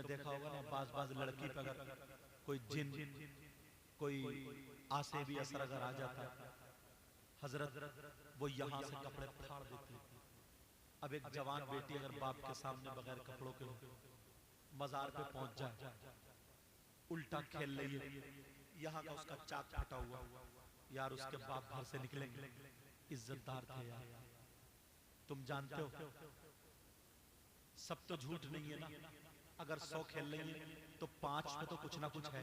देखा होगा ना, बाज लड़की पे अगर कोई जिन, कोई आसे भी असर अगर आ जाता है, हजरत वो यहाँ से कपड़े फाड़ देती है। अब एक जवान बेटी अगर बाप के सामने बगैर कपड़ों के मजार पे पहुंच जाए, उल्टा खेल रही है, यहाँ का उसका चाक फटा हुआ, यार उसके बाप घर से निकलेंगे, इज्जतदार थे यार। तुम जानते हो सब तो झूठ नहीं है ना, अगर 100 खेल रही है तो 5 पे तो कुछ ना कुछ है।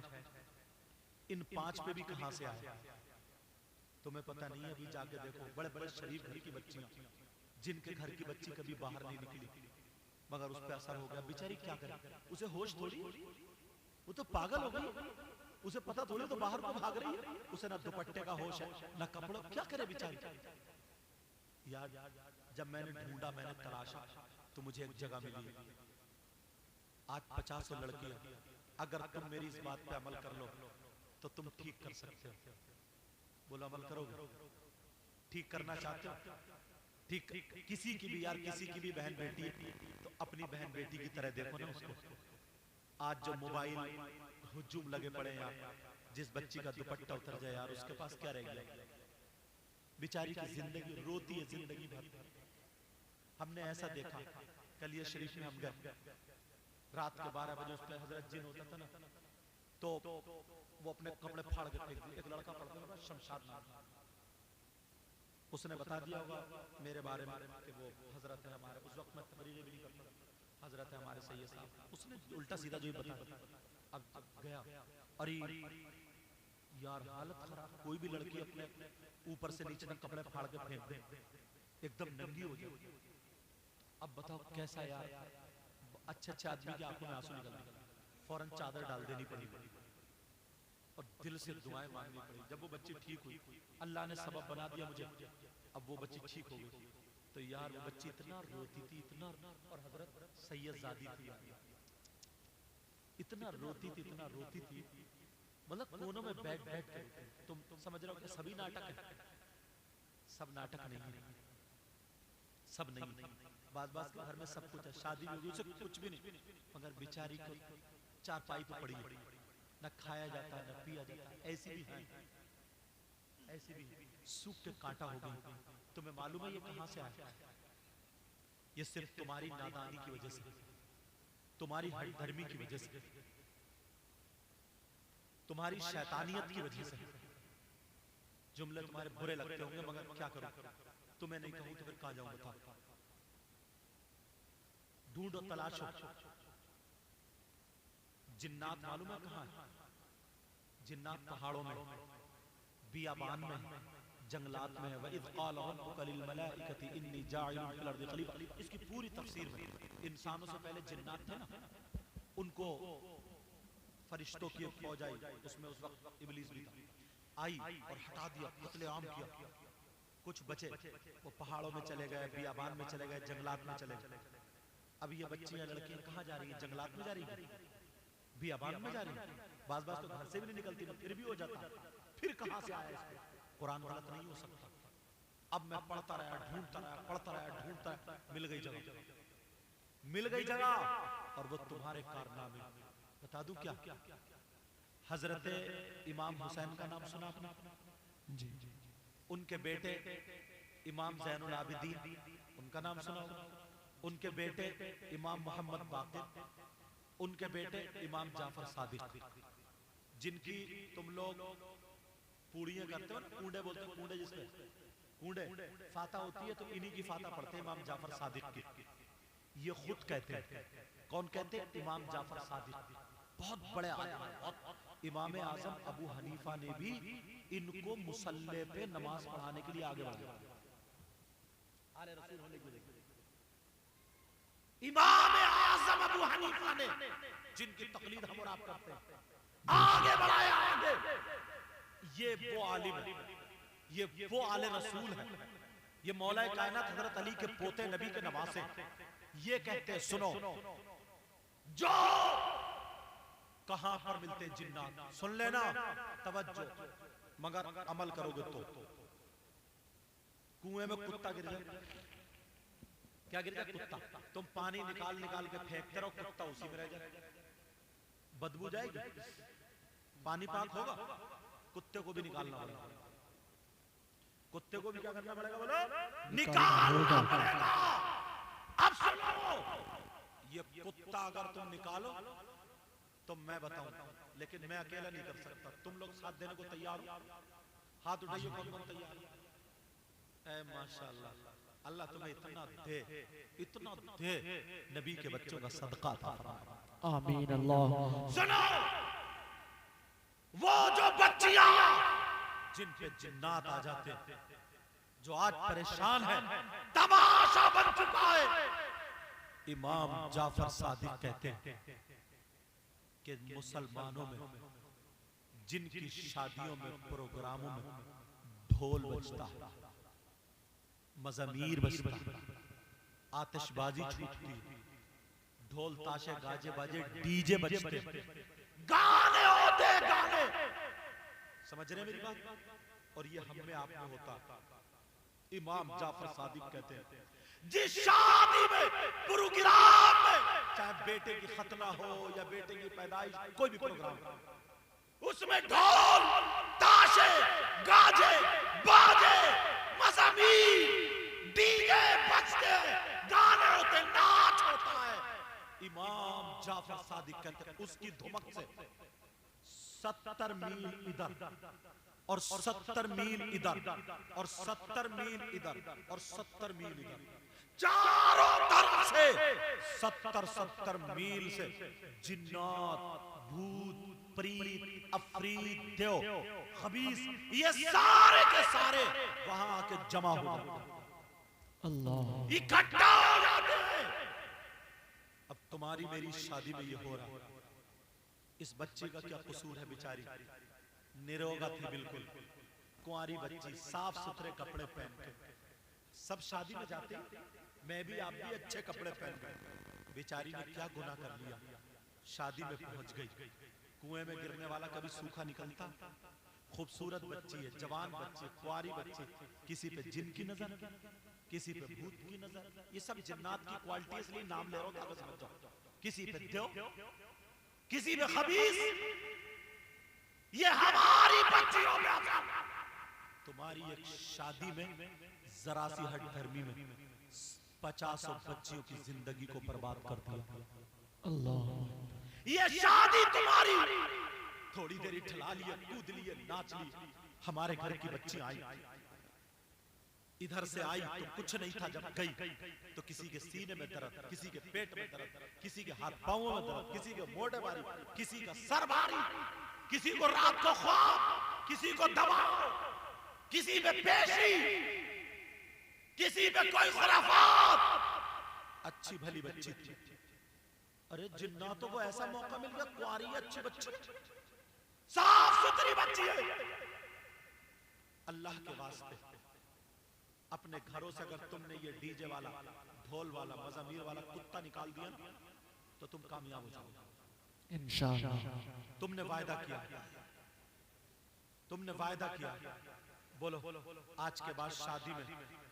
इन 5 पे भी कहां से आए तुम्हें पता नहीं है। अभी जाके देखो बड़े बड़े शरीफ घर की बच्चियां, जिनके घर की बच्ची कभी बाहर नहीं निकली, मगर उस पर असर हो गया, बेचारी क्या करे, उसे होश थोड़ी, वो तो पागल हो गई, उसे पता थोड़ी तो बाहर को भाग रही है, उसे ना दुपट्टे का होश है ना कपड़ों, क्या करे बेचारी। यार जब मैंने ढूंढा, मैंने तलाशा, तो मुझे एक जगह मिली। आज 50 लड़कियां, अगर तुम मेरी इस बात पे अमल कर लो तो तुम ठीक कर सकते हो। बोलो अमल करोगे? ठीक करना चाहते हो? ठीक, किसी की भी यार, किसी की भी बहन बेटी है तो अपनी बहन बेटी की तरह देखो ना उसको। आज जो मोबाइल हुजूम लगे पड़े यार, जिस बच्ची का दुपट्टा उतर जाए यार, उसके पास क्या रह गया, बेचारी की जिंदगी रोती है जिंदगी भर। हमने ऐसा देखा, कलिया शरीफ में हम गए, रात के 12 बजे उस पर हजरत जिन होता था ना, तो वो अपने कपड़े फाड़ के फेंक दिए। एक लड़का पढ़ता था शमशाद नाम, उसने बता दिया होगा मेरे बारे में कि वो हजरत है हमारे, उस वक्त मैं तकरीरें भी नहीं करता, हजरत है हमारे सैयद साहब, उसने उल्टा सीधा जो ही बता दिया। अब गया, अरे यार हालत खराब, कोई भी लड़की अपने ऊपर से नीचे तक कपड़े फाड़ के फेंक दे, एकदम नंगी हो जाए। अब बताओ कैसा यार, अच्छे अच्छे आदमी की आंखों में आंसू निकल गए, फौरन चादर डाल देनी पड़ी और दिल से दुआएं मांगनी पड़ी। जब वो बच्ची ठीक हुई, अल्लाह ने सबब बना दिया मुझे, अब वो बच्ची ठीक हो गई। तो यार वो बच्ची इतना रोती थी, इतना, और हजरत सैयदजादी थी, इतना रोती थी, इतना रोती थी, मतलब कोनों में बैठ बैठ के। तुम समझ रहे हो कि सभी नाटक है? सब नाटक नहीं है, सब नहीं। बात के घर में सब कुछ है, शादी भी होगी उसे कुछ भी नहीं, मगर बेचारी को चारपाई पे पड़ी है, न खाया जाता है न पिया जाता है। ऐसी भी है, ऐसी भी सूख के कांटा हो गई। तुम्हें मालूम है ये कहां से आया? ये सिर्फ तुम्हारी नादानी की वजह से, तुम्हारी हठधर्मी की वजह से, तुम्हारी शैतानियत की वजह से। जुमले तुम्हारे बुरे लगते होंगे, मगर क्या करूं, तुम्हें नहीं कहूं तो फिर कहां जाऊं बताओ। ढूंढो, तलाशो, जिन्नात मालूम है कहां है? जिन्नात पहाड़ों में, बियाबान में, जंगलात में। वइज़ क़ाल रब्बुका लिल मलाइकति इन्नी जाइलुन फिल अर्दि खलीफा, इसकी पूरी तफसीर में, इंसानों से पहले जिन्नात थे ना, उनको फरिश्तों की एक फौज आई, उसमें उस वक्त इब्लीस भी था, आई और हटा दिया, कत्लेआम किया। कुछ बचे वो पहाड़ों में चले गए, बियाबान में चले गए, जंगलात में चले गए। अब ये बच्चियां लड़कियां कहां जा रही हैं? जंगलात में जा रही हैं, बियाबान में जा रही हैं। बाज बाज तो घर से भी नहीं निकलती, फिर भी हो जाता। फिर कहां से आया इसको? कुरान गलत नहीं हो सकता। अब मैं पढ़ता रहा, ढूंढता रहा, पढ़ता रहा, ढूंढता रहा, मिल गई जगह, मिल गई जगह, और वो तुम्हारे कारनामे। बता दूं क्या? हजरत इमाम हुसैन का नाम सुना आपने? जी। उनके बेटे इमाम ज़ैनुल आबिदीन, उनका नाम सुना होगा। उनके बेटे इमाम मोहम्मद बाक़िर, उनके बेटे इमाम जाफर सादिक, जिनकी तुम लोग पूड़ियां करते हो ना, कूंडे बोलते हो, कूंडे जिसमें कूंडे फाता होती है, तो इन्हीं की फाता पढ़ते हैं इमाम जाफर सादिक की। ये खुद कहते हैं, कौन कहते हैं? इमाम जाफर सादिक, बहुत बड़े आलिम हैं। इमाम आजम अबू हनीफा ने भी इनको मुसल्ले पे नमाज पढ़ाने के लिए आगे बढ़ाया। आले रसूल होने की वजह से इमाम आजम अबू हनीफा ने, जिनकी तकलीद हम और आप करते हैं, आगे बढ़ाया, आगे। ये वो आलिम है, ये वो आले रसूल है, ये मौला कायनात हजरत अली के पोते, नबी के नवासे। ये कहते हैं, सुनो, जो कहां पर मिलते जिन्नात, सुन लेना, तवज्जो, मगर अमल करोगे तो। कुएं में कुत्ता गिर जाए, क्या गिर जाए? कुत्ता। तुम पानी निकाल निकाल के फेंकते रहो, कुत्ता उसी में रह जाए। बदबू जाएगी, पानी पाक होगा, कुत्ते को भी निकालना पड़ेगा। कुत्ते को भी क्या करना पड़ेगा बोलो? निकालना पड़ेगा। अब सुनो, ये कुत्ता अगर तुम निकालो तो मैं बताऊं, लेकिन मैं अकेला नहीं कर सकता। तुम लोग साथ देने को तैयार हो? हाथ उठाइए, कौन कौन तैयार है? ऐ माशाअल्लाह, अल्लाह तुम्हें इतना दे, इतना दे, नबी के बच्चों का सदका था। आमीन अल्लाह। सुनो, वो जो बच्चियां जिन पे जिन्नात आ जाते, जो आज परेशान है, तमाशा बन चुका है। इमाम जाफर सादिक कहते हैं कि मुसलमानों में जिनकी शादियों में, प्रोग्रामों में ढोल बजता है, मज़मीर बजता है, आतिशबाजी छूटती, ढोल ताशे गाजे बाजे डीजे बजते, गाने होते गाने, समझ रहे मेरी बात? और ये हम में आप में होता। इमाम जाफर सादिक कहते हैं जिस शादी में, प्रोग्राम में, चाहे बेटे की खतना हो या बेटे की पैदाइश, कोई भी प्रोग्राम, उसमें ढोल ताशे गाजे बाजे मज़मीर डीजे बजते, गाने होते, नाच होता है। इमाम जाफर सादिक कहते हैं उसकी धुमक से 70 मील इधर और 70 मील इधर और 70 मील इधर और 70 मील इधर, चारों तरफ से 70 मील से जिन्नात, भूत, प्रीत, अफरीत, देव, खबीस, ये सारे के सारे वहां आके जमा हो जाते, अल्लाह, इकट्ठा हो जाते हैं। अब तुम्हारी मेरी शादी में ये हो रहा है। इस बच्ची का क्या कसूर है? बेचारी निरोगा थी बिल्कुल, कुंवारी बच्ची, साफ सुथरे कपड़े पहन के सब शादी में जाते, मैं भी आप भी अच्छे कपड़े पहन गए। बेचारी ने क्या गुनाह कर लिया? शादी में पहुंच गई, कुएं में गिरने वाला कभी सूखा निकलता? खूबसूरत बच्ची है, जवान बच्ची, कुंवारी बच्ची, किसी पे जिन की नजर, किसी पे भूत की नजर। ये सब जिन्नात की क्वालिटी, इसलिए नाम ले रहा हूं ताकि समझ जाओ। किसी पे देव, किसी पे खबीस। ये हमारी बच्चियों में आता। तुम्हारी एक शादी में जरा सी हट धर्मी में 50 बच्चियों की जिंदगी को बर्बाद कर दिया। अल्लाह, ये शादी तुम्हारी थोड़ी देर ठला लिए, कूद लिए, नाच ली। हमारे घर की बच्ची आई, इधर से आई तो कुछ नहीं था, जब गई तो किसी के सीने में दर्द, किसी के पेट में दर्द, किसी के हाथ पांवों में दर्द, किसी के मोढे भारी, किसी का सर भारी, किसी को रात को ख्वाब, किसी को दबाव, किसी पे पेशी, किसी पे कोई खुराफात। अच्छी भली बच्ची थी। अरे जिन्नातों को ऐसा मौका मिल गया, कुंवारी अच्छी बच्ची, साफ सुथरी बच्ची है। अल्लाह के वास्ते अपने घरों से अगर तुमने ये डीजे वाला, ढोल वाला, मज़मीर वाला कुत्ता निकाल दिया तो तुम कामयाब हो जाओगे इंशाअल्लाह। तुमने वायदा किया, तुमने वायदा किया। बोलो आज के बाद शादी में,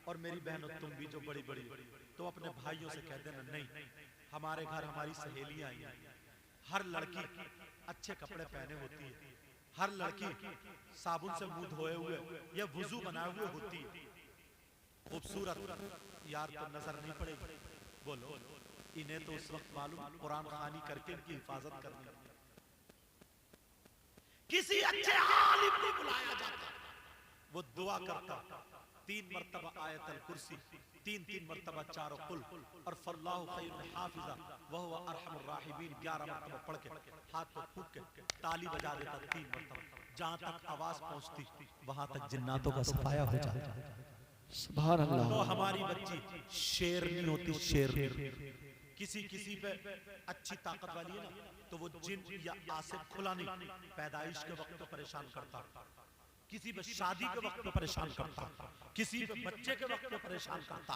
और मेरी बहनों तुम भी जो बड़ी बड़ी, तुम अपने भाइयों से कह देना नहीं, हमारे घर हमारी सहेलियां आई, हर लड़की अच्छे कपड़े पहने होती है, हर लड़की साबुन से मुंह धोए हुए या वुजू बनाए हुए होती है, खूबसूरत यार तो नजर नहीं पड़ेगी। बोलो इन्हें तो उस वक्त मालूम कुरान खानी करके इनकी हिफाजत करनी। किसी अच्छे आलिम को बुलाया जाता, वो दुआ करता, 3 मरतबा आयतल कुर्सी, 3 मरतबा चारों कुल और फल्लाहु खैरुल हाफिजा व हुवा अरहमुर राहिमीन 11 मरतबा पढ़ के हाथ पे फूंक के ताली बजा देता 3 मरतबा। जहां तक आवाज पहुंचती वहां तक जिन्नातों का सफाया हो जाता। सुभान अल्लाह। तो हमारी बच्ची शेरनी होती, शेरनी। किसी किसी पे अच्छी ताकत वाली है ना, तो वो जिन या आसिफ खुला नहीं, पैदाइश के वक्त तो परेशान करता, किसी पे शादी के वक्त में परेशान करता, किसी पे बच्चे के वक्त में परेशान करता,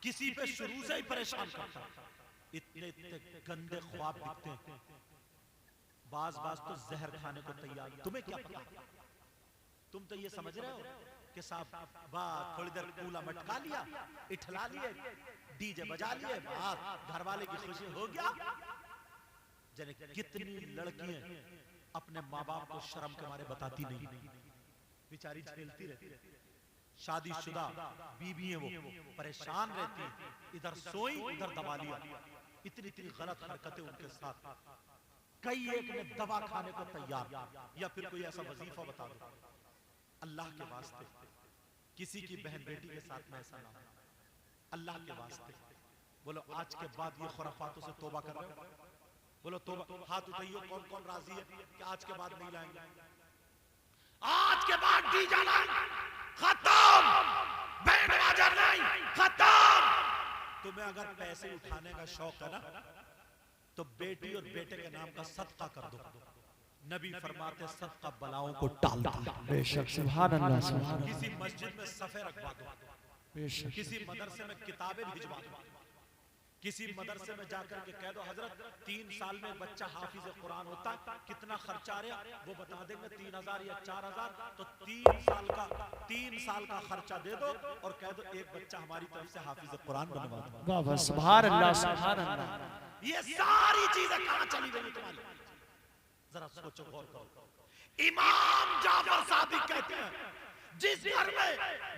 किसी पे शुरू से ही परेशान करता। इतने इतने गंदे ख्वाब दिखते हैं, बाज बाज तो जहर खाने को तैयार। तुम्हें क्या पता? तुम तो ये समझ रहे हो कि साहब बात थोड़ी देर कूला मटका लिया, इठला लिए, डीजे बजा लिए, बात घर वाले की खुशी हो गया। जाने कितनी लड़कियां अपने माँ बाप को शर्म के मारे बताती नहीं, बेचारी झेलती रहती, शादीशुदा बीबी है वो, परेशान रहती, इधर सोई उधर दबा लिया, इतनी इतनी गलत हरकतें उनके साथ। कई एक ने दवा खाने को तैयार, या फिर कोई ऐसा वजीफा बता दो, अल्लाह के वास्ते किसी की बहन बेटी के साथ में ऐसा ना हो, अल्लाह के वास्ते बोलो आज के बाद ये खुराफातों से तौबा कर रहे हो? बोलो तौबा, हाथ उठाइए कौन कौन राजी है कि आज के बाद नहीं लाएंगे? आज के बाद डीजे नहीं, खत्म, बैंड बाजा नहीं, खत्म। तुम्हें अगर पैसे उठाने का शौक है ना, तो बेटी और बेटे के नाम का सदका कर दो। नबी फरमाते सदका बलाओं को टालता है। बेशक, सुभान अल्लाह, सुभान अल्लाह। किसी मस्जिद में सफे रखवा दो, बेशक, किसी मदरसे में किताबें भिजवा दो, किसी मदरसे में जाकर के कह दो हजरत 3 साल में बच्चा हाफिज कुरान होता है, कितना खर्चा आ रहा, वो बता देंगे 3000 या 4000, तो 3 साल का खर्चा दे दो और कह दो एक बच्चा हमारी तरफ से हाफिज कुरान बनवा दो। वाह वाह, सुभान अल्लाह, सुभान अल्लाह। ये सारी चीजें कहां चली गई तुम्हारी? जरा सोचो, गौर करो। इमाम जाफर सादिक कहते हैं जिस घर में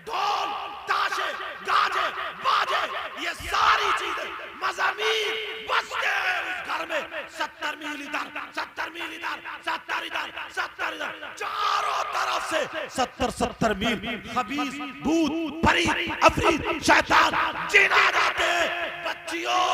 ढोल ताशे गाजे बाजे ये सारी चीजें मज़ामीर बजते हैं, उस घर में 70 मील इधर 70 मील इधर 70 इधर 70 इधर, चारों तरफ से 70 मील खबीस भूत परी अफरीत शैतान जिन आ जाते हैं। बच्चियों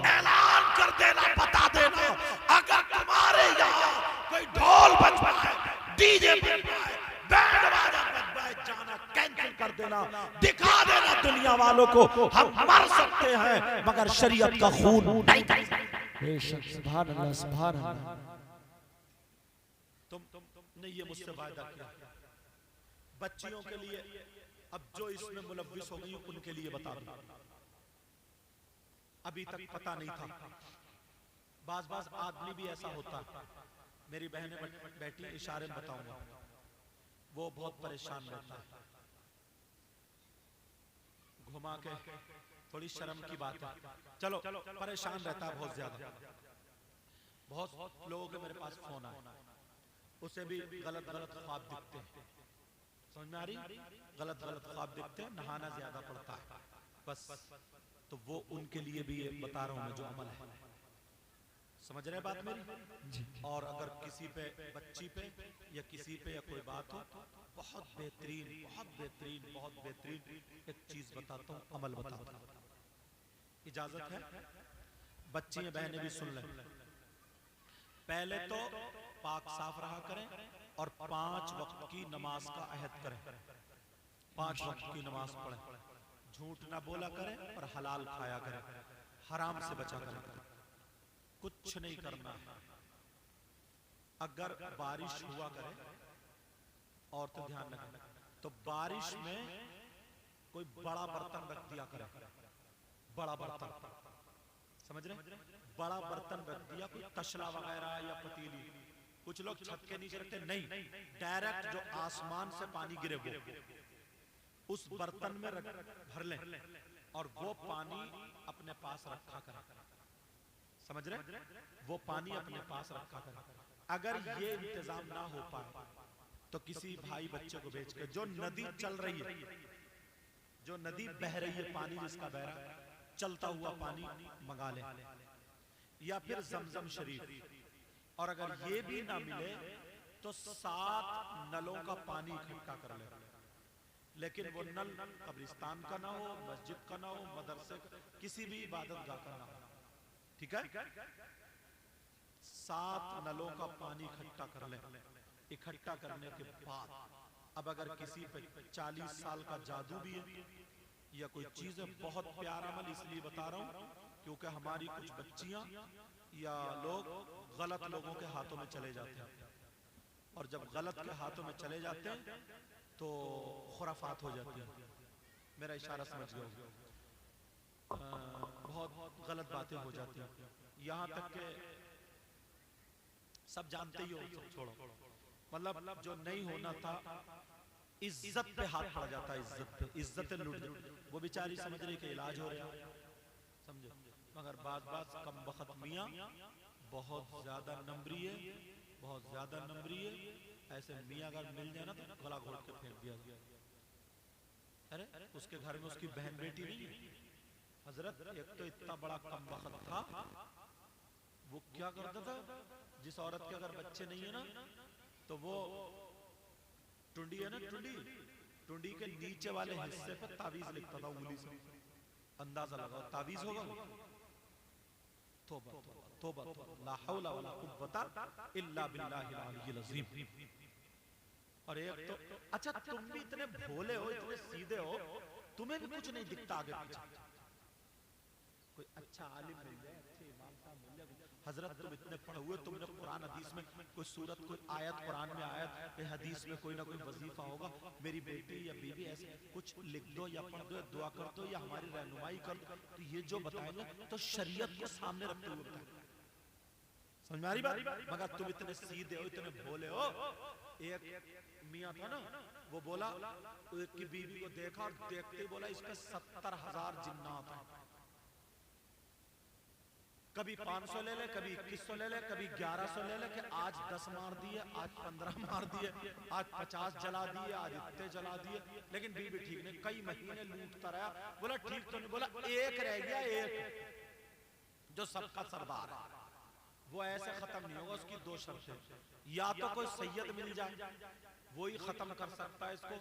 ऐलान कर देना, बता देना, अगर तुम्हारे यहाँ कोई ढोल बजवा है, डीजे बजवा है, बैंड बाजा बजवा है, जाना कैंसिल कर देना, दिखा देना दुनिया वालों को हम मर सकते हैं मगर शरीयत का खून नहीं कर सकते। बेशक, सुभान अल्लाह, सुभान अल्लाह। तुमने ये मुझसे वायदा किया बच्चियों के लिए, अब जो इसमें मुलव्विस हो गई उनके लिए बता दूं, अभी तक पता नहीं था। बाज आदमी भी ऐसा होता, मेरी बहनें बैठी इशारे में बताऊंगा, वो बहुत परेशान रहता है, घुमा के, थोड़ी शर्म की बात है, चलो परेशान रहता है बहुत ज्यादा। बहुत लोगों के मेरे पास फोन आए, उसे भी गलत ख्वाब दिखते हैं, समझ में आ रही? गलत ख्वाब दिखते हैं, नहाना ज्यादा पड़ता है बस, तो वो उनके लिए भी ये बता रहा हूं मैं जो अमल है, समझ रहे बात मेरी? और अगर किसी पे बच्ची पे या किसी पे या कोई बात हो, बहुत बेहतरीन एक चीज बताता हूँ, अमल बताता हूँ, इजाजत है? बच्चियां बहनें भी सुन लें। पहले तो पाक साफ रहा करें और 5 वक्त की नमाज का अहद करें, 5 वक्त की नमाज पढ़ें, झूठ ना बोला करें और हलाल खाया करें, हराम से बचा करें, कुछ नहीं करना है। अगर बारिश हुआ करे और तो ध्यान रखें, तो बारिश में कोई बड़ा बर्तन रख दिया करे, बड़ा बर्तन, समझ रहे? बड़ा बर्तन रख दिया, कोई तसला वगैरह या पतीली, कुछ लोग छत के नीचे रखते नहीं, डायरेक्ट जो आसमान से पानी गिरे वो उस बर्तन में भर लें और वो पानी अपने पास रखा करें, समझ रहे? वो पानी अपने पास रखा करें। अगर ये इंतजाम ना हो पाए तो किसी भाई बच्चे को भेज के, जो नदी चल रही है, जो नदी बह रही है, पानी जिसका बह रहा है, चलता हुआ पानी मंगा ले, या फिर जमजम शरीफ, और अगर ये भी ना मिले तो 7 नलों का पानी इकट्ठा कर ले, लेकिन वो नल कब्रिस्तान का ना हो, मस्जिद का ना हो, मदरसे का, किसी भी इबादत गाह का ना हो, ठीक है? 7 नलों का पानी इकट्ठा कर ले। इकट्ठा करने के बाद अब अगर किसी पे 40 साल का जादू भी है या कोई चीज है, बहुत प्यारा अमल इसलिए बता रहा हूं क्योंकि हमारी कुछ बच्चियां या लोग गलत लोगों के हाथों में चले जाते हैं, और जब गलत के हाथों में चले जाते हैं तो खुराफात हो जाती है। मेरा इशारा समझ गए? बहुत गलत बातें हो जाती हैं, यहां तक के सब जानते ही हो, सब छोड़ो, मतलब जो नहीं होना था, इज्जत पे हाथ पड़ जाता है, इज्जत लूट, वो बेचारी समझ रही कि इलाज हो रहा है, समझो, मगर बात कम वक्त मियां बहुत ज्यादा नम्री है, बहुत ज्यादा नम्री है। ऐसे मियाँ अगर मिल जाए ना तो गला घोट के फेंक दिया गया। अरे उसके घर में उसकी बहन बेटी नहीं है हजरत, एक तो इतना बड़ा कमबख्त था, वो क्या करता था, जिस औरत के अगर बच्चे नहीं है ना तो वो टुंडी है ना, टुंडी के नीचे वाले हिस्से पे तावीज लिखता था उंगली से, अंदाजा लगाओ तावीज होगा वो। तौबा तौबा तौबा, ला हौला वला कुव्वता इल्ला बिल्लाहिल अलिय्यिल अज़ीम। और एक तो अच्छा तुम भी इतने भोले हो, इतने सीधे हो, तुम्हें भी कुछ नहीं दिखता आगे पीछे। कोई अच्छा आलिम मिल जाए, अच्छे इमाम साहब मिल जाए। हजरत तुम इतने पढ़े हुए, तुमने कुरान हदीस में कोई सूरत, कोई आयत कुरान में आयत, हदीस में कोई ना कोई वजीफा होगा, मेरी बेटी या बीवी ऐसे कुछ लिख दो या पढ़ दो या दुआ कर दो या हमारी रहनुमाई कर दो, तो ये जो बताएंगे तो शरीयत को सामने रखते हुए बताएंगे। समझ में आ रही बात? मगर तुम इतने सीधे हो, इतने भोले हो। एक मियाँ था ना, वो बोला कि बीवी को देखा और देखते ही बोला इसमें 70,000 जिन्नात हैं। कभी 500 ले ले, कभी 2100 ले ले, कभी 1100 ले ले, कि आज 10 मार दिए, आज 15 मार दिए, आज 50 जला दिए, आज इतने जला दिए। लेकिन बीवी ठीक नहीं, कई महीने लूटता रहा। बोला ठीक तो नहीं, बोला एक रह गया, एक जो सबका सरदार है, वो ऐसे खत्म नहीं होगा। उसकी दो शर्तें, या तो कोई सैयद मिल जाए वो ही खत्म कर सकता है इसको,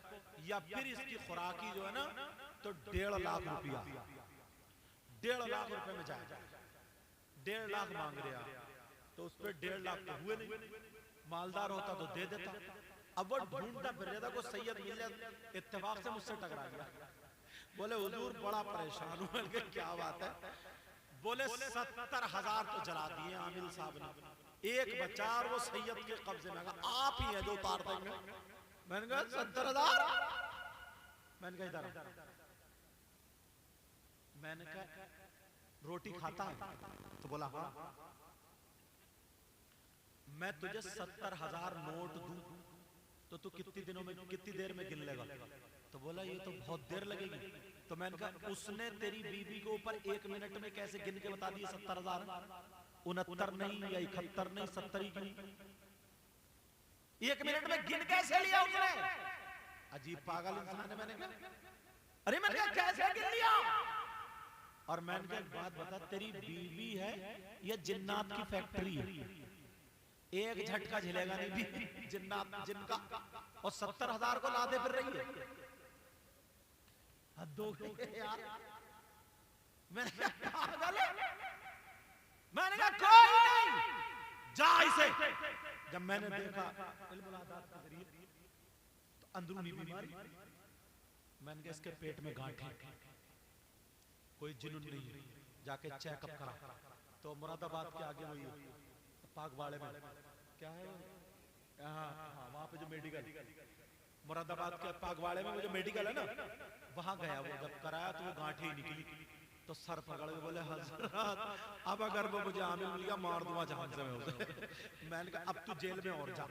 या फिर इसकी खुराकी जो है ना तो 1.5 लाख रुपया, 1.5 लाख रुपए में जाए। 1.5 लाख मांग रहा, तो उस पर 1.5 लाख तो हुए नहीं। मालदार होता तो दे देता। अब वो ढूंढता फिर रहा था, कोई सैयद मिल जाए। इत्तेफाक से मुझसे टकरा गया, बोले हुजूर बड़ा परेशान हूं। क्या बात है? बोले 70,000 तो जला दिए आमिल साहब ने, एक बचा और वो सैयद के कब्जे में। आप ही है जो उतार देंगे। मैंने कहा 70,000। मैंने कहा इधर, मैंने कहा रोटी खाता है? तो बोला हाँ। मैं तुझे 70,000 नोट दूं तो तू कितनी दिनों में, कितनी देर में गिन लेगा? तो बोला ये तो बहुत देर लगेगी। तो मैंने कहा उसने तेरी बीवी के ऊपर 1 मिनट में कैसे गिन के बता दिए 70,000? 69 नहीं या 71 नहीं, 70 ही क्यों? 1 मिनट में गिन कैसे लिया उसने? अजीब पागल इंसान है। मैंने कहा अरे मैंने कहा कैसे गिन लिया? और मैंने कहा एक बात बता, तेरी बीवी है या जिन्नात की फैक्ट्री है? एक झटका झिलेगा नहीं भी जिन्नात जिनका, और 70,000 को लादे फिर रही है। हद हो गई यार। मैंने कहा कोई नहीं, जा इसे। जब मैंने देखा इल्मुल आदात के जरिए तो अंदरूनी बीमारी, मैंने कहा इसके पेट में गांठ है, कोई जुनून नहीं है, जाके चेकअप करा। तो मुरादाबाद के आगे वही पागवाड़े में क्या है, हाँ वहां पे जो मेडिकल, मुरादाबाद के पागवाड़े में वो जो मेडिकल है ना, वहां गया। वो जब कराया तो वो गांठ ही निकली। तो सर पकड़ के बोले हजरत अब अगर वो मुझे आमिल मिल गया मार दूंगा जहां से मैं उसे। मैंने कहा अब तू जेल में और जा,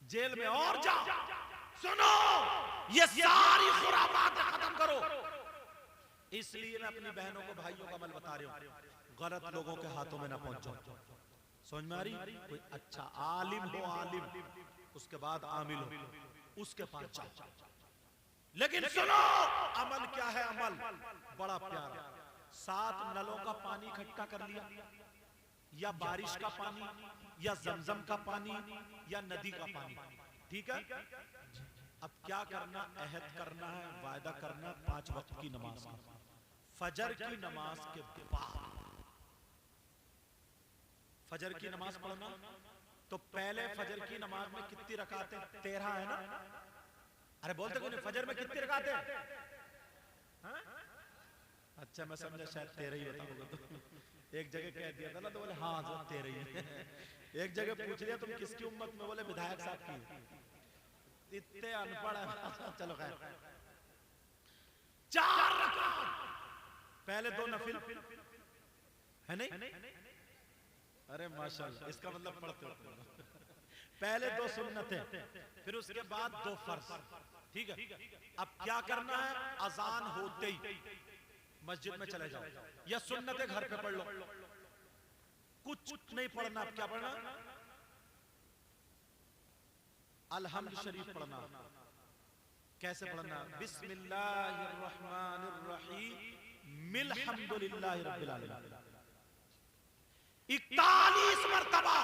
जेल में और जा। सुनो ये सारी खुराफात खत्म करो। इसलिए मैं अपनी बहनों को भाइयों का अमल बता रही हूँ, गलत लोगों के हाथों में ना पहुंचो। समझ में आ रही? कोई अच्छा आलिम हो, आलिम, उसके बाद आमिल हो, उसके पास जाओ। लेकिन सुनो अमल क्या है? अमल बड़ा प्यारा। 7 नलों का पानी इकट्ठा कर लिया, या बारिश का पानी, या जमजम का पानी, या नदी का पानी, ठीक है? अब क्या करना? अहद करना है, वायदा करना है 5 वक्त की नमाज का। फजर की नमाज के बाद फजर की नमाज पढ़ना। तो पहले फजर की नमाज में कितनी रकातें? 13 है ना? अरे बोलते कौन? फजर में कितनी रकातें? अच्छा मैं समझा शायद 13 ही होता होगा। तो एक जगह कह दिया था ना, तो बोले हाँ जो 13 ही है। एक जगह पूछ लिया तुम किसकी उम्मत में? बोले विधायक साहब की। इतने अनपढ़ है। चलो खैर, 4 रकात, पहले 2 नफिल है नहीं? अरे माशाल्लाह, इसका मतलब पढ़ते हो। पहले 2 सुन्नतें, फिर उसके बाद 2 फर्ज, ठीक है? अब क्या करना है? अजान होते ही मस्जिद में चले जाओ, या सुन्नतें घर पे पढ़ लो। कुछ नहीं पढ़ना। क्या पढ़ना? अलहम्द शरीफ पढ़ना। कैसे पढ़ना? बिस्मिल्लाहिर्रहमानिर्रहीम मिल्हम्दुलिल्लाहि रब्बिल आलमीन 41 मरतबा।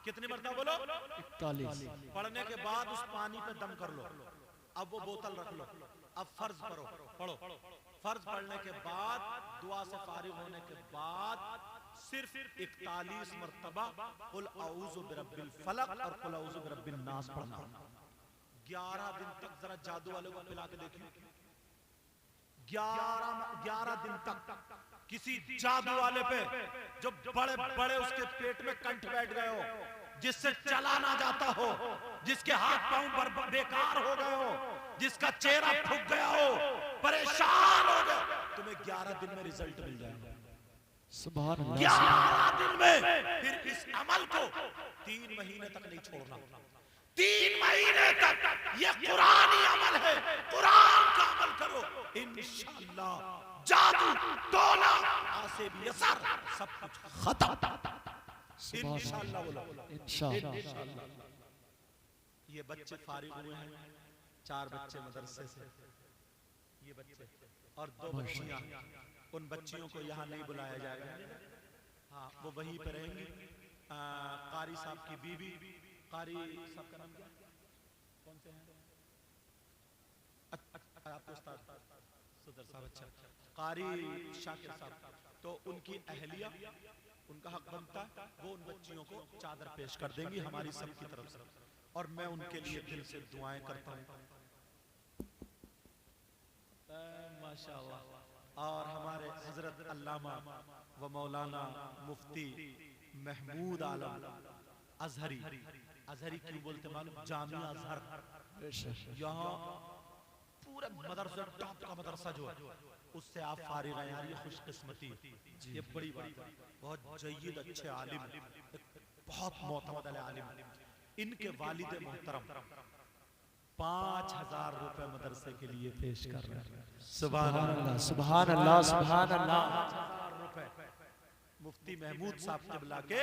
कितनी मरतबा बोलो? 41। पढ़ने के बाद उस पानी पे दम कर लो। अब वो बोतल रख लो। अब फर्ज पढ़ो। फर्ज पढ़ने के बाद दुआ से फारिग होने के बाद सिर्फ 41 मरतबा कुल औज़ु बिरब्बिल फलक और कुल औज़ु बिरब्बिन नास पढ़ना। 11 दिन तक जरा जादू वाले को पिला के देखिए। 11 दिन तक किसी जादू वाले पे जो बड़े बड़े उसके पेट में कंठ बैठ गए हो, जिससे चला ना जाता हो, जिसके हाथ पांव बेकार हो गए हो, जिसका चेहरा फूक गया हो, परेशान हो गए, तुम्हें 11 दिन में रिजल्ट मिल जाएगा। सुभान अल्लाह। 11 दिन में। फिर इस अमल को 3 महीने तक नहीं छोड़ना। 3 महीने तक ये कुरानी अमल है। कुरान का अमल करो, इंशाअल्लाह जादू टोना आसे भी असर सब कुछ खत्म। इंशाअल्लाह बोलो। इंशाअल्लाह। ये बच्चे फारिग हुए हैं, 4 बच्चे मदरसे से, ये बच्चे और 2 बच्चियां। उन बच्चियों को यहाँ नहीं बुलाया जाएगा। हाँ, वो वहीं पे रहेंगी। कारी साहब की बीवी, कारी साहब का नाम क्या? कौन से हैं? आपके उस्ताद सदर साहब। अच्छा, कारी शाकिर साहब। तो उनकी अहलिया, उनका हक बनता है, वो उन बच्चियों को चादर पेश कर देंगी हमारी सबकी तरफ से। और मैं उनके लिए दिल से दुआएं करता हूँ। माशाअल्लाह। और हमारे हजरत अल्लामा व मौलाना मुफ्ती महमूद आलम अजहरी, अजहरी क्यों बोलते मालूम? जामिया अजहर। यहाँ पूरे मदरसा, टॉप का मदरसा जो है, उससे आप फारिग हैं यार, ये खुशकिस्मती, ये बड़ी बात है। बहुत जय्यद अच्छे आलिम, बहुत मोतमद आलिम। इनके वालिद मोहतरम 5000 रुपए मदरसे के लिए पेश कर रहे हैं। सुभान अल्लाह, सुभान अल्लाह, सुभान अल्लाह। 5000 रुपए मुफ्ती महमूद साहब क़िबला के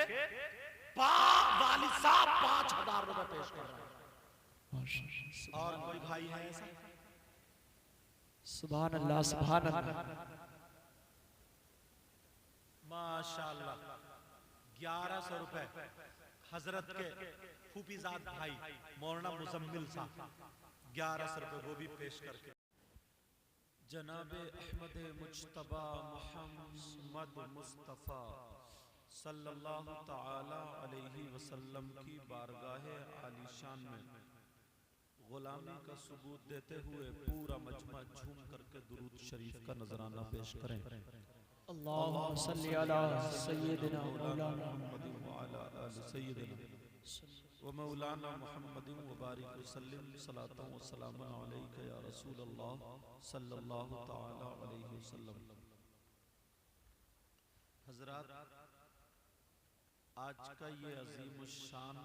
वालिद साहब 5000 रुपए पेश कर रहे हैं। और कोई भाई है ऐसा? सुभान अल्लाह, सुभान अल्लाह। माशाअल्लाह। 1100 रुपए हजरत के फूफीजाद भाई मौलाना मुजम्मिल साहब, 1100 रुपए वो भी पेश करके। जनाबे अहमद मुज्तबा मुहम्मद मुस्तफ़ा सल्लल्लाहु ताला अलैहि वसल्लम की बारगाह आलीशान में गुलामी का सबूत देते हुए पूरा मजमा झूम करके दुरूद शरीफ का नजराना पेश करें। अल्लाहुम्मा सल्ली अला सय्यिदिना मौलाना मुहम्मद व अला आलि सय्यिदिना व मौलाना मुहम्मद व बारिक वसल्लम सलातन व सलामन अलैका या रसूल अल्लाह सल्लल्लाहु ताला अलैहि वसल्लम। हज़रात, आज का ये अजीम शान